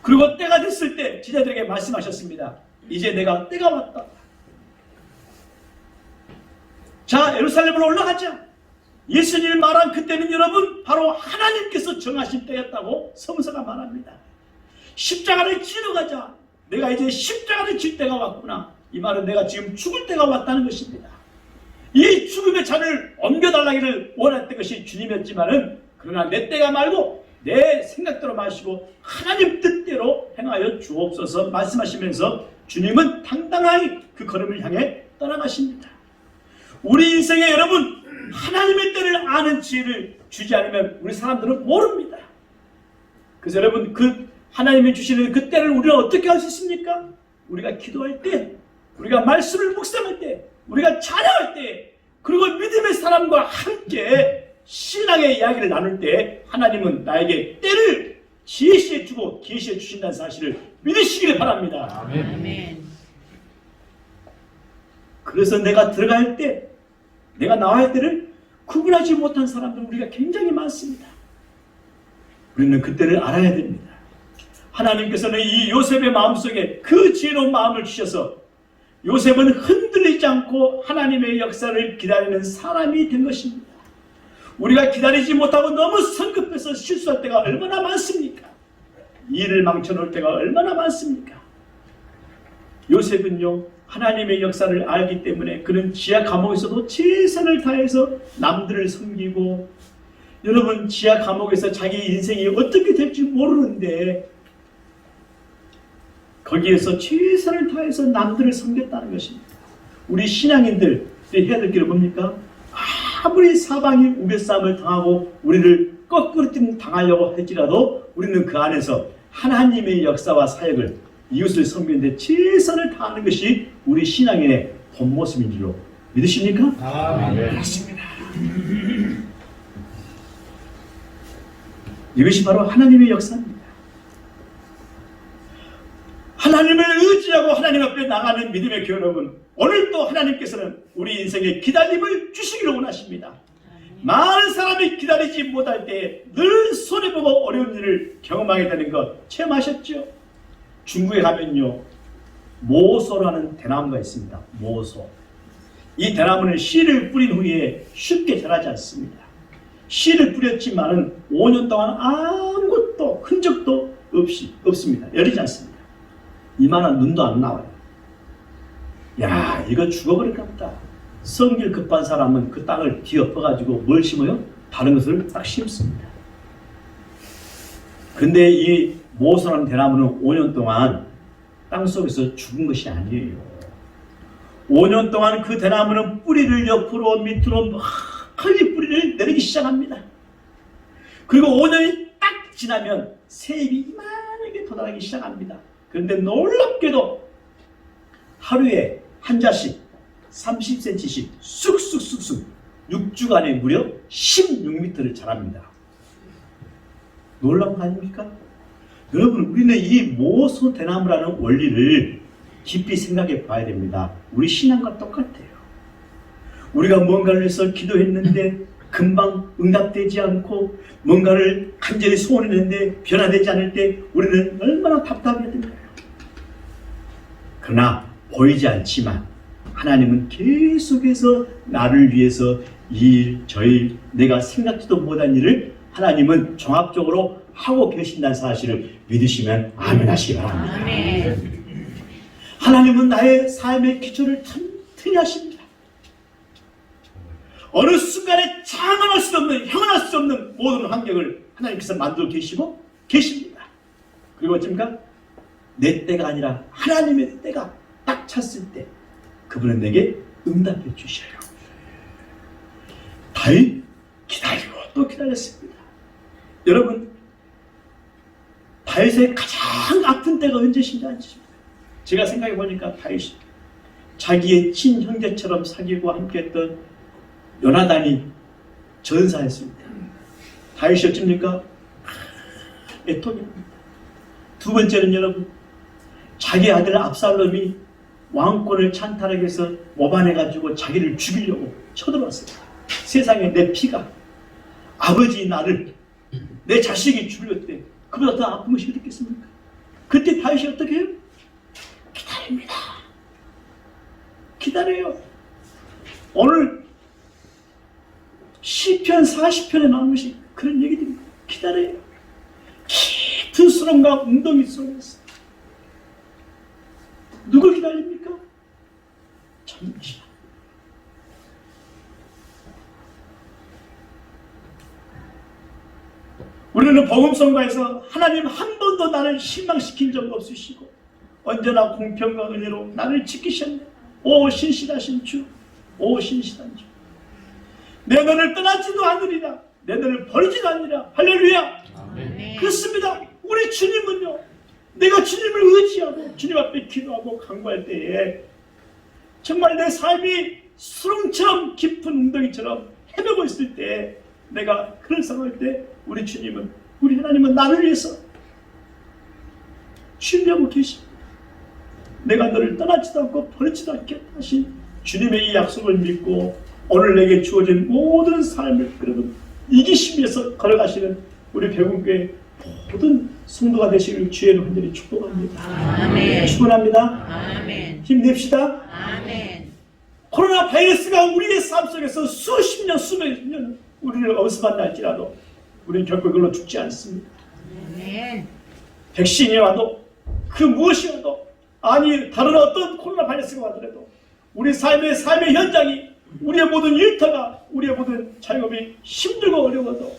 그리고 때가 됐을 때 제자들에게 말씀하셨습니다. 이제 내가 때가 왔다. 자, 예루살렘으로 올라가자. 예수님이 말한 그때는 여러분 바로 하나님께서 정하신 때였다고 성서가 말합니다. 십자가를 지러 가자. 내가 이제 십자가를 질 때가 왔구나. 이 말은 내가 지금 죽을 때가 왔다는 것입니다. 이 죽음의 잔을 옮겨달라기를 원했던 것이 주님이었지만은, 그러나 내 때가 말고 내 생각대로 마시고 하나님 뜻대로 행하여 주옵소서 말씀하시면서 주님은 당당하게 그 걸음을 향해 떠나가십니다. 우리 인생에 여러분 하나님의 때를 아는 지혜를 주지 않으면 우리 사람들은 모릅니다. 그래서 여러분 그 하나님이 주시는 그 때를 우리가 어떻게 할 수 있습니까? 우리가 기도할 때, 우리가 말씀을 묵상할 때, 우리가 찬양할 때, 그리고 믿음의 사람과 함께 신앙의 이야기를 나눌 때 하나님은 나에게 때를 지시해 주고 계시해 주신다는 사실을 믿으시기를 바랍니다. 아멘. 그래서 내가 들어갈 때, 내가 나와야 할 때를 구분하지 못한 사람들은 우리가 굉장히 많습니다. 우리는 그때를 알아야 됩니다. 하나님께서는 이 요셉의 마음속에 그 지혜로운 마음을 주셔서 요셉은 흔들리지 않고 하나님의 역사를 기다리는 사람이 된 것입니다. 우리가 기다리지 못하고 너무 성급해서 실수할 때가 얼마나 많습니까? 일을 망쳐놓을 때가 얼마나 많습니까? 요셉은요 하나님의 역사를 알기 때문에 그는 지하 감옥에서도 최선을 다해서 남들을 섬기고, 여러분 지하 감옥에서 자기 인생이 어떻게 될지 모르는데 거기에서 최선을 다해서 남들을 섬겼다는 것입니다. 우리 신앙인들이 해야 될 길은 뭡니까? 아무리 사방이 우겨싸움을 당하고 우리를 거꾸로 당하려고 할지라도 우리는 그 안에서 하나님의 역사와 사역을, 이웃을 섬기는데 최선을 다하는 것이 우리 신앙인의 본 모습인 줄로 믿으십니까? 그렇습니다. 이것이 바로 하나님의 역사입니다. 하나님을 의지하고 하나님 앞에 나가는 믿음의 교회여러분, 오늘 또 하나님께서는 우리 인생에 기다림을 주시기를 원하십니다. 많은 사람이 기다리지 못할 때 늘 손해보고 어려운 일을 경험하게 되는 것 체험하셨죠? 중국에 가면요 모소라는 대나무가 있습니다. 모소. 이 대나무는 씨를 뿌린 후에 쉽게 자라지 않습니다. 씨를 뿌렸지만은 5년 동안 아무것도 흔적도 없습니다. 열리지 않습니다. 이만한 눈도 안 나와요. 야, 이거 죽어버릴까 보다. 성질 급한 사람은 그 땅을 뒤엎어가지고 뭘 심어요? 다른 것을 딱 심습니다. 근데 이 모선한 대나무는 5년 동안 땅속에서 죽은 것이 아니에요. 5년 동안 그 대나무는 뿌리를 옆으로 밑으로 크게 뿌리를 내리기 시작합니다. 그리고 5년이 딱 지나면 새잎이 이만하게 돋아나기 시작합니다. 그런데 놀랍게도 하루에 한 자씩 30cm씩 쑥쑥쑥쑥 6주간에 무려 16m를 자랍니다. 놀라운 거 아닙니까? 여러분, 우리는 이 모소 대나무라는 원리를 깊이 생각해 봐야 됩니다. 우리 신앙과 똑같아요. 우리가 뭔가를 해서 기도했는데 금방 응답되지 않고 뭔가를 간절히 소원했는데 변화되지 않을 때 우리는 얼마나 답답해야 될까요? 그러나 보이지 않지만 하나님은 계속해서 나를 위해서 이 일, 저 일, 내가 생각지도 못한 일을 하나님은 종합적으로 하고 계신다는 사실을 믿으시면 아멘 하시기 바랍니다. 아멘. 하나님은 나의 삶의 기초를 튼튼히 하십니다. 어느 순간에 장언할 수 없는, 형언할 수 없는 모든 환경을 하나님께서 만들어 계시고 계십니다. 그리고 어찌입니까? 내 때가 아니라 하나님의 때가 딱 찼을 때 그분은 내게 응답해 주셔요. 다윗 기다리고 또 기다렸습니다. 여러분, 다윗의 가장 아픈 때가 언제신지 아십니까? 제가 생각해 보니까 다윗이 자기의 친형제처럼 사귀고 함께했던 요나단이 전사했을 때 다윗이 어쩝니까? 애통입니다. 두 번째는 여러분, 자기 아들 압살롬이 왕권을 찬탈하기 위해서 모반해가지고 자기를 죽이려고 쳐들어왔어요. 세상에 내 피가, 아버지 나를, 내 자식이 죽을 때 그보다 더 아픈 것이 어디 있겠습니까? 그때 다윗이 어떻게 해요? 기다립니다. 기다려요. 오늘 시편 40편에 나온 것이 그런 얘기들입니다. 기다려요. 깊은 수렁과 웅덩이 속에서 누구 기다립니까? 잠시. 우리는 복음성가에서 하나님 한 번도 나를 실망시킨 적 없으시고 언제나 공평과 은혜로 나를 지키셨네. 오 신실하신 주, 오 신실한 주. 내 너를 떠나지도 않으리라. 내 너를 버리지도 않으리라. 할렐루야. 아멘. 그렇습니다. 우리 주님은요, 내가 주님을 의지하고 주님 앞에 기도하고 간구할 때에 정말 내 삶이 수렁처럼 깊은 웅덩이처럼 헤매고 있을 때, 내가 그런 상황일 때 우리 주님은, 우리 하나님은 나를 위해서 준비하고 계십니다. 내가 너를 떠나지도 않고 버리지도 않겠다 하신 주님의 이 약속을 믿고 오늘 내게 주어진 모든 삶을 그래도 이기시면서 걸어가시는 우리 배움교회 모든 성도가 되시길 주의 간절히 축복합니다. 아멘. 축원합니다. 아멘. 힘냅시다. 아멘. 코로나 바이러스가 우리의 삶 속에서 수십 년, 수백 년 우리를 엄습한다 할지라도 우리는 결코 그걸로 죽지 않습니다. 아멘. 백신이 와도 그 무엇이 와도, 아니 다른 어떤 코로나 바이러스가 와더라도 우리 삶의 현장이, 우리의 모든 일터가, 우리의 모든 자영업이 힘들고 어려워도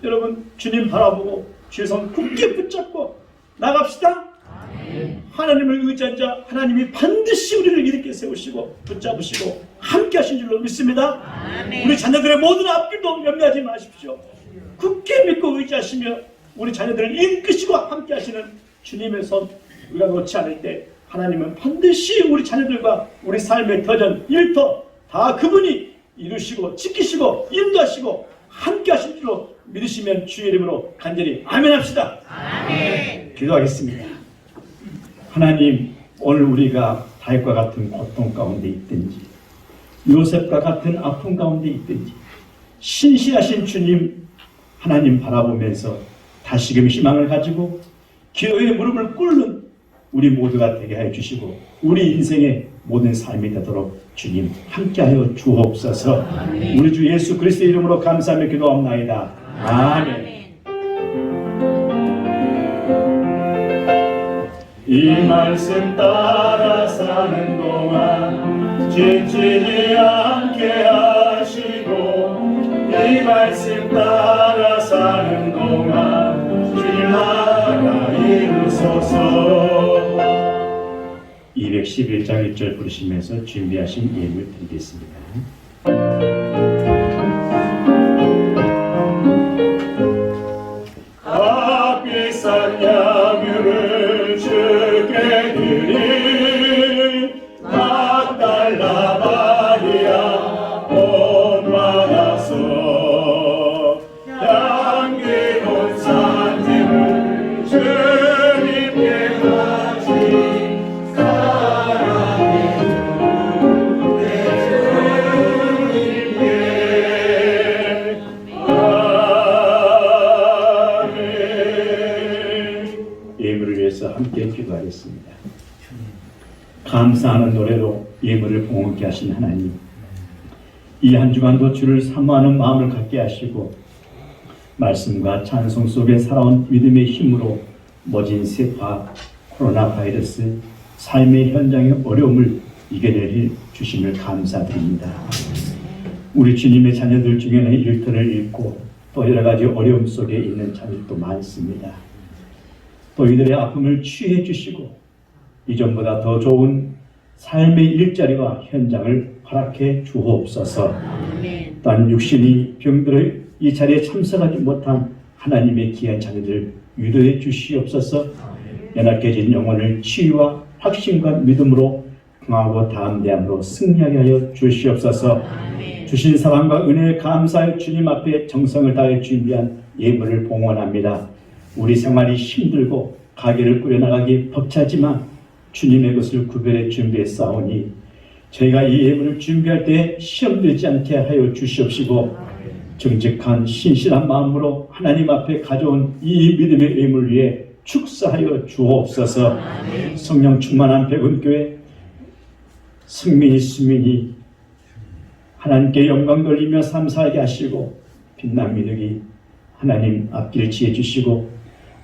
여러분 주님 바라보고 주의 손 굳게 붙잡고 나갑시다. 하나님을 의지한 자 하나님이 반드시 우리를 일으켜 세우시고 붙잡으시고 함께 하신 줄로 믿습니다. 아멘. 우리 자녀들의 모든 앞길도 염려하지 마십시오. 굳게 믿고 의지하시며 우리 자녀들을 이끄시고 함께 하시는 주님의 손 우리가 놓지 않을 때 하나님은 반드시 우리 자녀들과 우리 삶의 터전, 일터 다 그분이 이루시고 지키시고 인도하시고 함께 하실 줄로 믿으시면 주의 이름으로 간절히 아멘 합시다. 아멘. 기도하겠습니다. 하나님, 오늘 우리가 다윗과 같은 고통 가운데 있든지 요셉과 같은 아픔 가운데 있든지 신실하신 주님 하나님 바라보면서 다시금 희망을 가지고 기도의 무릎을 꿇는 우리 모두가 되게 하여 주시고 우리 인생의 모든 삶이 되도록 주님 함께하여 주옵소서. 우리 주 예수 그리스도의 이름으로 감사하며 기도합나이다. 아멘. 이 말씀 따라 사는 동안 지치지 않게 하시고 이 말씀 따라 사는 동안 주님 나라 이루소서. 211장 1절 부르시면서 준비하신 예물 드리겠습니다. 값비싼 양육을 주께 드리 막달라 마리아 온 받아서 향기로운 산짐을 주님께 바치 사랑의 내 주님께 예물을 위해서 함께 기도하겠습니다. 감사하는 노래로 예물을 봉헌케 하신 하나님, 이 한 주간도 주를 사모하는 마음을 갖게 하시고 말씀과 찬송 속에 살아온 믿음의 힘으로 모진 세파, 코로나 바이러스, 삶의 현장의 어려움을 이겨내 주심을 감사드립니다. 우리 주님의 자녀들 중에는 일터를 잃고 또 여러 가지 어려움 속에 있는 자들도 많습니다. 또 이들의 아픔을 치유해 주시고 이전보다 더 좋은 삶의 일자리와 현장을 허락해 주옵소서. 또한 육신이 병들어 이 자리에 참석하지 못한 하나님의 귀한 자녀들 위로해 주시옵소서. 연약해진 영혼을 치유와 확신과 믿음으로 강하고 담대함으로 승리하게 하여 주시옵소서. 주신 사랑과 은혜에 감사해 주님 앞에 정성을 다해 준비한 예물을 봉헌합니다. 우리 생활이 힘들고 가게를 꾸려나가기 벅차지만 주님의 것을 구별해 준비해 싸우니 저희가 이 예물을 준비할 때 시험되지 않게 하여 주시옵시고 정직한 신실한 마음으로 하나님 앞에 가져온 이 믿음의 예물 위에 축사하여 주옵소서. 성령 충만한 백운교회 승민이 수민이 하나님께 영광 돌리며 삶살게 하시고 빛난 민욱이 하나님 앞길 지혜 주시고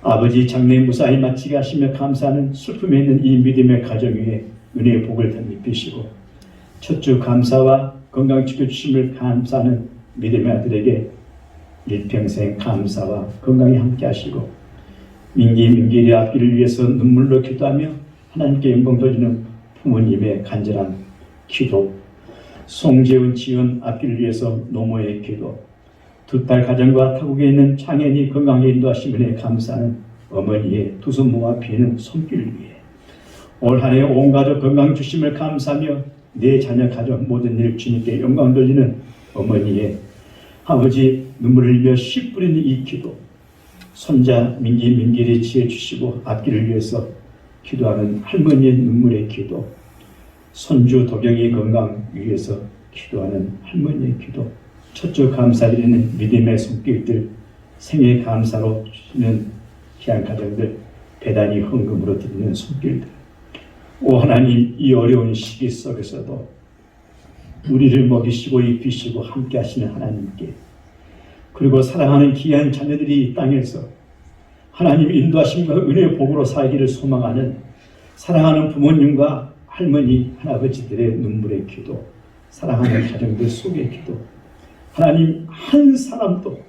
아버지 장래 무사히 마치게 하시며 감사하는 슬픔에 있는 이 믿음의 가정 위에 은혜의 복을 덧입히시고 첫 주 감사와 건강 지켜주심을 감사하는 믿음의 아들에게 일평생 감사와 건강이 함께 하시고 민기의 앞길을 위해서 눈물로 기도하며 하나님께 영광 돌리는 부모님의 간절한 기도, 송재훈 지은 앞길을 위해서 노모의 기도, 두 딸 가정과 타국에 있는 장애인이 건강에 인도하심을 감사하는 어머니의 두 손 모아 비는 손길을 위해 올 한 해 온 가족 건강 주심을 감사하며 내 자녀 가족 모든 일 주님께 영광 돌리는 어머니의 아버지 눈물을 흘려 씨 뿌리는 이 기도, 손자 민길이 지혜 주시고 앞길을 위해서 기도하는 할머니의 눈물의 기도, 손주 도경이 건강 위해서 기도하는 할머니의 기도, 첫 주 감사드리는 믿음의 손길들, 생애 감사로 주시는 귀한 가정들, 배단이 헌금으로 드리는 손길들, 오 하나님, 이 어려운 시기 속에서도 우리를 먹이시고 입히시고 함께 하시는 하나님께, 그리고 사랑하는 귀한 자녀들이 이 땅에서 하나님 인도하심과 은혜의 복으로 살기를 소망하는 사랑하는 부모님과 할머니, 할아버지들의 눈물의 기도, 사랑하는 가정들 속의 기도, 하나님 한 사람도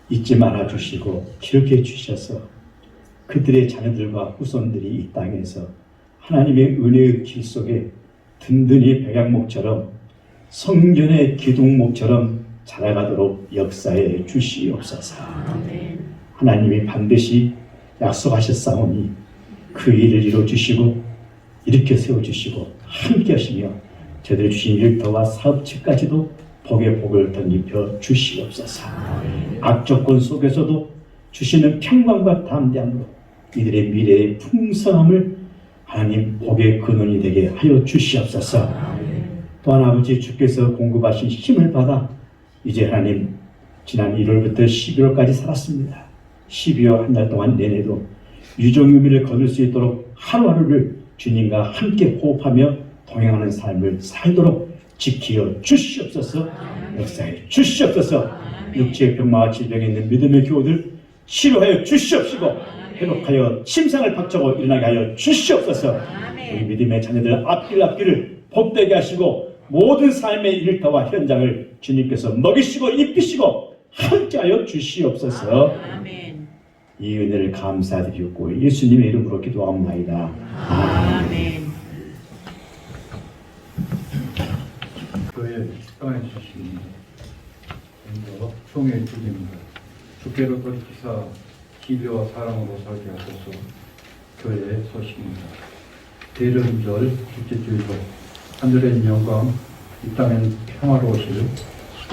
잊지 말아 주시고 기억해 주셔서 그들의 자녀들과 후손들이 이 땅에서 하나님의 은혜의 길 속에 든든히 백양목처럼 성전의 기둥목처럼 자라가도록 역사해 주시옵소서. 하나님이 반드시 약속하셨사오니 그 일을 이루어주시고 일으켜 세워주시고 함께 하시며 저들이 주신 일터와 사업체까지도 복의 복을 덧입혀 주시옵소서. 악조건 속에서도 주시는 평강과 담대함으로 이들의 미래의 풍성함을 하나님 복의 근원이 되게 하여 주시옵소서. 또한 아버지 주께서 공급하신 힘을 받아 이제 하나님 지난 1월부터 12월까지 살았습니다. 12월 한 달 동안 내내도 유종의미를 거둘 수 있도록 하루하루를 주님과 함께 호흡하며 동행하는 삶을 살도록 지키어 주시옵소서. 역사해 주시옵소서. 육체의 병마와 질병에 있는 믿음의 교우들 치료하여 주시옵시고 회복하여 심상을 박차고 일어나게 하여 주시옵소서. 우리 아멘. 믿음의 자녀들 앞길 복되게 하시고 모든 삶의 일터와 현장을 주님께서 먹이시고 입히시고 함께하여 주시옵소서. 아멘. 이 은혜를 감사드리고 예수님의 이름으로 기도합나이다. 아멘. 교회 축강해 주시니 먼저 총회 주님과 주께로 돌이키사 진리와 사랑으로 살게 하소서. 교회의 소식입니다. 대름절 둘째 주일로 하늘엔 영광 이 땅엔 평화로우실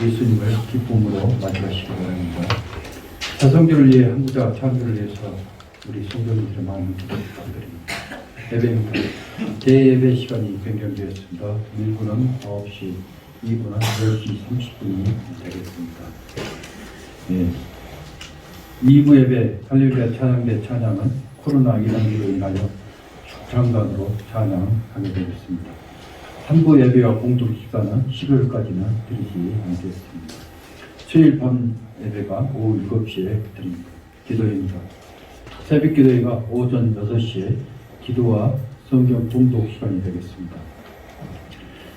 예수님을 기쁨으로 맞이하시기 바랍니다. 자성교를 위해 한국자 창조를 위해서 우리 성도님들의 많은 기도 부탁드립니다. 예배입니다. 대예배 시간이 변경되었습니다. 1부는 9시, 2부는 10시 30분이 되겠습니다. 예. 2부 예배 할렐루야 찬양대 찬양은 코로나 2단계로 인하여 축창단으로 찬양하게 되겠습니다. 3부 예배와 공동 식사는 12월까지는 드리지 않겠습니다. 수요일 밤 예배가 오후 7시에 드립니다. 기도입니다. 새벽 기도회가 오전 6시에 기도와 성경 봉독 시간이 되겠습니다.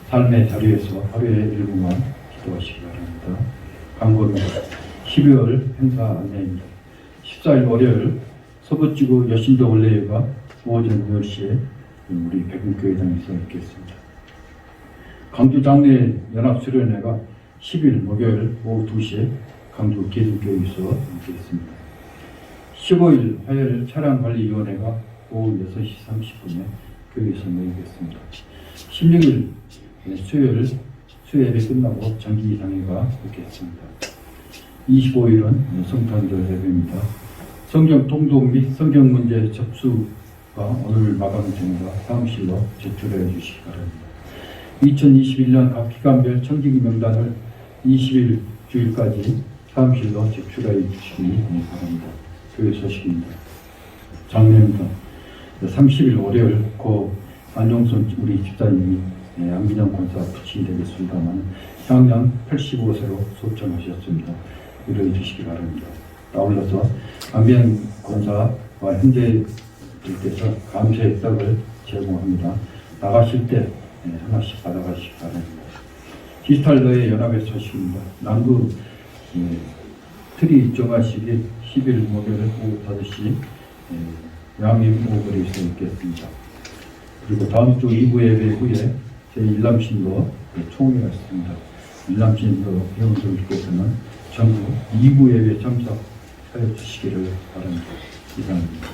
삶의 자리에서 하루에 1분만 기도하시기 바랍니다. 광고입니다. 12월 행사 안내입니다. 14일 월요일 서부지구 여신도 원래회가 오전 10시에 우리 백운교회당에서 있겠습니다. 광주 장례 연합수련회가 10일 목요일 오후 2시에 광주 기독교회에서 있겠습니다. 15일 화요일 차량관리위원회가 오후 6시 30분에 교회에서 모이겠습니다. 16일 수요일 수요예배 끝나고 정기상회가 있겠습니다. 25일은 성탄절 예배입니다. 성경 통독 및 성경 문제 접수가 오늘 마감됩니다. 사무실로 제출해 주시기 바랍니다. 2021년 각 기관별 청지기 명단을 20일 주일까지 사무실로 제출해 주시기 바랍니다. 교회 소식입니다. 장례입니다. 30일 월요일 고 안용선 우리 집사님이 안기정 권사 부친이 되겠습니다만 향년 85세로 소천하셨습니다. 위로해 주시기 바랍니다. 아울러서 안기정 권사와 형제들께서 감사의 떡을 제공합니다. 나가실 때 하나씩 받아가시기 바랍니다. 디지털로의 연합의 소식입니다. 남구 트리 종아식이 10일 목요일 오후 5시 양림 오거리에서 있겠습니다. 그리고 다음 주 2부 예배 후에 제1남신도 총회가 있습니다. 1남신도 회원들께서는 전부 2부 예배 참석하여 주시기를 바랍니다. 이상입니다.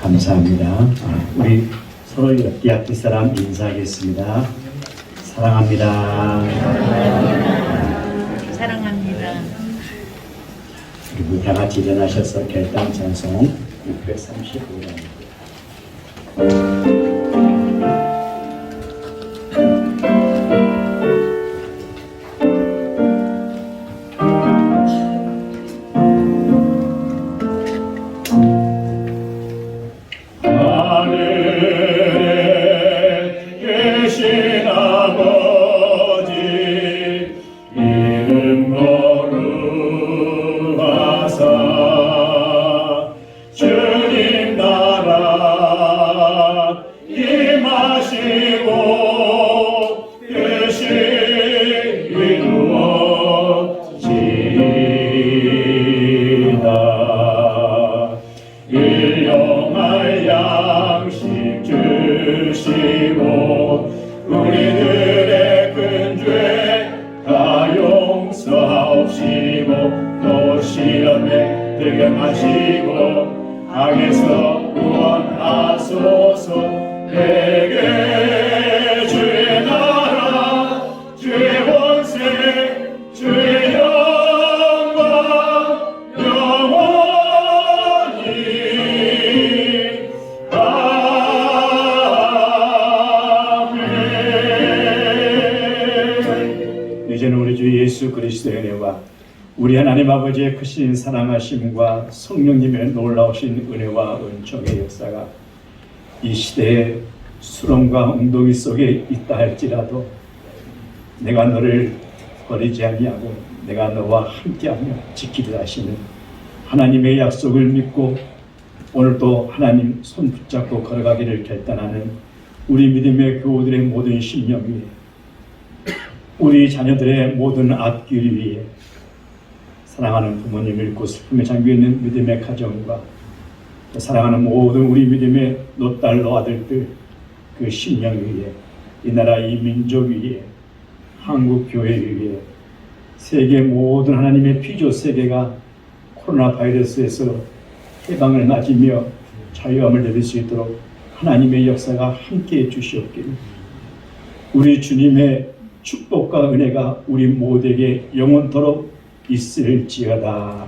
감사합니다. 우리 서로 옆뒤 앞뒤 사람 인사하겠습니다. 사랑합니다. 사랑합니다. 그리고 다 같이 일어나셔서 결단 찬송 635장. 일용할 양식 주시고 우리들의 큰 죄 다 용서하옵시고 또 시험에 들게 마시고 악에서 구원하소서. 내게 주의 나라 주의 권세 주의 영광 영원히 아멘. 이제는 우리 주 예수 그리스도의 은혜와 우리 하나님 아버지의 크신 사랑하심과 성령님의 놀라우신 은혜와 은총의 역사가 이 시대의 수렁과 웅덩이 속에 있다 할지라도 내가 너를 버리지 아니하고 내가 너와 함께하며 지키리라 하시는 하나님의 약속을 믿고 오늘도 하나님 손 붙잡고 걸어가기를 결단하는 우리 믿음의 교우들의 모든 심령 위에, 우리 자녀들의 모든 앞길 위에, 사랑하는 부모님 잃고 슬픔에 잠겨있는 믿음의 가정과 또 사랑하는 모든 우리 믿음의 노딸 노아들들 그 심령 위에, 이 나라 이 민족 위에, 한국 교회 위에, 세계 모든 하나님의 피조 세계가 코로나 바이러스에서 해방을 맞으며 자유함을 누릴 수 있도록 하나님의 역사가 함께해 주시옵기를, 우리 주님의 축복과 은혜가 우리 모두에게 영원토록 있을지어다.